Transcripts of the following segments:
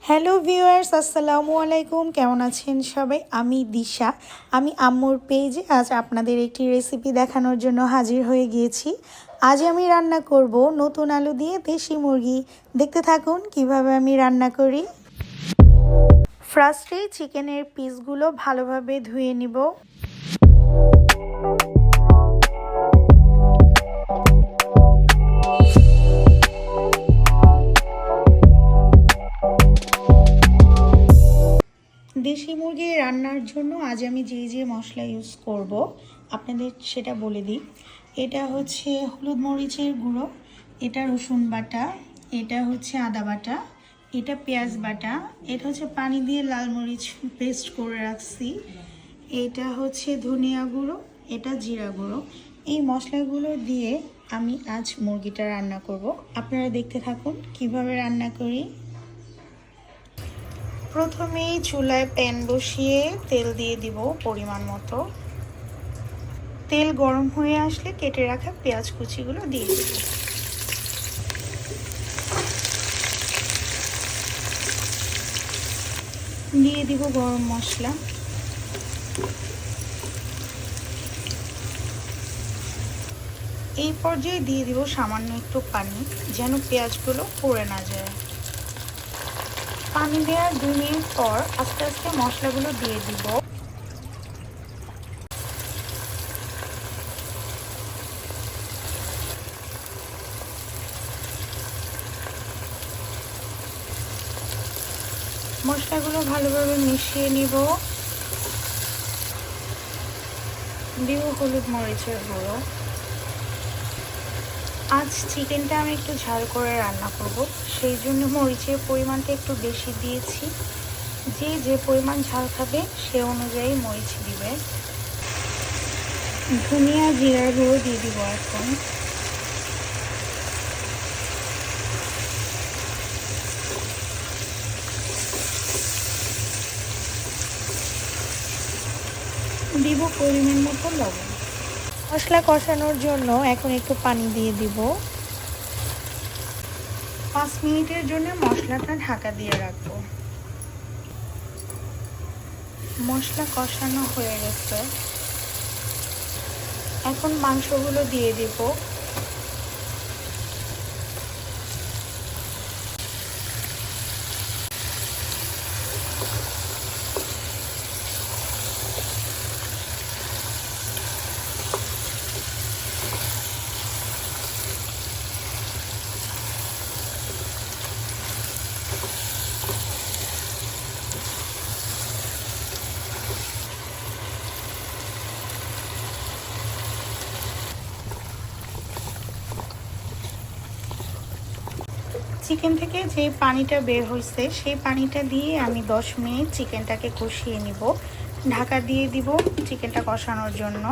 Hello viewers, আসসালামু আলাইকুম। কেমন আছেন সবাই? আমি দিশা। আমি আম্মুর পেজে আজ আপনাদের একটি রেসিপি দেখানোর জন্য হাজির হয়ে গিয়েছি। আজ আমি রান্না করব নতুন আলু দিয়ে দেশি মুরগি। দেখতে থাকুন কিভাবে আমি রান্না করি। ফার্স্টে চিকেনের পিসগুলো ভালোভাবে ধুয়ে নিব। দেশি মুরগি রান্নার জন্য আজ আমি যে মশলা ইউজ করব আপনাদের সেটা বলে দিই। এটা হচ্ছে হলুদ মরিচের গুঁড়ো, এটা রসুন বাটা, এটা হচ্ছে আদা বাটা, এটা পেঁয়াজ বাটা, এটা হচ্ছে পানি দিয়ে লাল মরিচ পেস্ট করে রাখছি, এটা হচ্ছে ধনিয়া গুঁড়ো, এটা জিরা গুঁড়ো। এই মশলাগুলো দিয়ে আমি আজ মুরগিটা রান্না করব। আপনারা দেখতে থাকুন কিভাবে রান্না করি। প্রথমেই চুলায় প্যান বসিয়ে তেল দিয়ে দিব পরিমাণ মতো। তেল গরম হয়ে আসলে কেটে রাখা পেঁয়াজ কুচিগুলো দিয়ে দিব। দিয়ে দিব গরম মশলা। এই পর্যায়ে দিয়ে দিব সামান্য একটু পানি, যেন পেঁয়াজগুলো পুড়ে না যায়। পানি দেওয়ার 2 মিনিট পর আস্তে আস্তে মশলাগুলো দিয়ে দিব। মশলাগুলো ভালোভাবে মিশিয়ে নিব। দিব হলুদ মরিচের গুঁড়ো। আজ চিকেনটা আমি একটু ঝাল করে রান্না করব, সেই জন্য মরিচের পরিমাণটা একটু বেশি দিয়েছি। যে পরিমাণ ঝাল খাবে সে অনুযায়ী মরিচ দিবে। ধনিয়া জিরার গুঁড়ো দিয়ে দিব এখন। দিব পরিমাণ মতো লবণ। মশলা কষানোর জন্য এখন একটু পানি দিয়ে দিব। 5 মিনিটের জন্য মশলাটা ঢাকা দিয়ে রাখবো। মশলা কষানো হয়ে গেছে, এখন মাংসগুলো দিয়ে দিব। চিকেন থেকে যে পানিটা বের হয়েছে সেই পানিটা দিয়ে আমি 10 মিনিট চিকেনটাকে কষিয়ে নিব। ঢাকা দিয়ে দিব চিকেনটা কষানোর জন্য।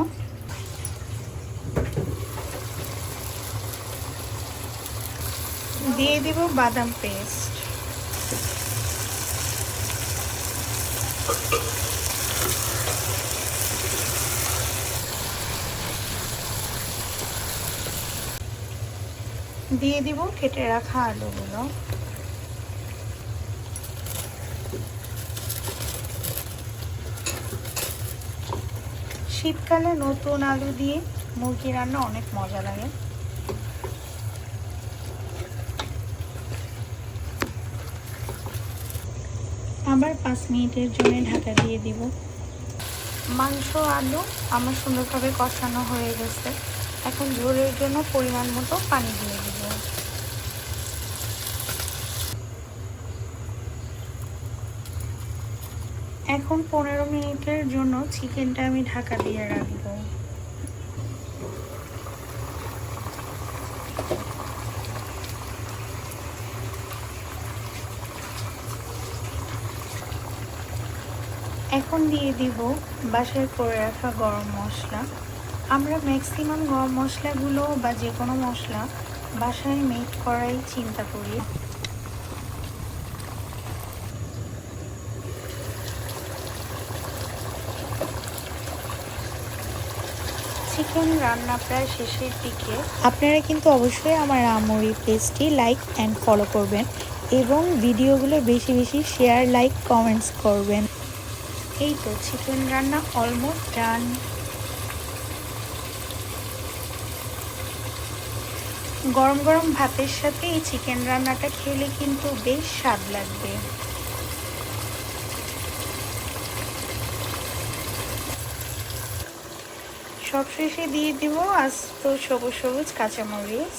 দিয়ে দিব বাদাম পেস্ট। দিয়ে দিব কেটে রাখা আলুগুলো। শীতকালে নতুন আলু দিয়ে মুরগি রান্না অনেক মজা লাগে। আবার 5 মিনিটের জন্য ঢাকা দিয়ে দিব। মাংস আলু আমার সুন্দরভাবে কষানো হয়ে গেছে। এখন ঝোলের জন্য পরিমাণ মতো পানি দিয়ে দিব। এখন 15 মিনিটের জন্য চিকেনটা আমি ঢাকা দিয়ে রাখবো। এখন দিয়ে দিব বাসায় করে রাখা গরম মশলা। আমরা ম্যাক্সিমাম গরম মশলাগুলো বা যে কোনো মশলা বাসায় মেক করাই চিন্তা করি। চিকেন রান্না প্রায় শেষের দিকে। আপনারা কিন্তু অবশ্যই আমার আম্মুর পেজটি লাইক অ্যান্ড ফলো করবেন। এবং ভিডিওগুলো বেশি বেশি শেয়ার, লাইক, কমেন্টস করবেন। এই তো চিকেন রান্না অলমোস্ট ডান। গরম গরম ভাতের সাথে এই চিকেন রান্নাটা খেলে কিন্তু বেশ স্বাদ লাগবে। সবশেষে দিয়ে দিব আস্ত সবুজ সবুজ কাঁচামরিচ।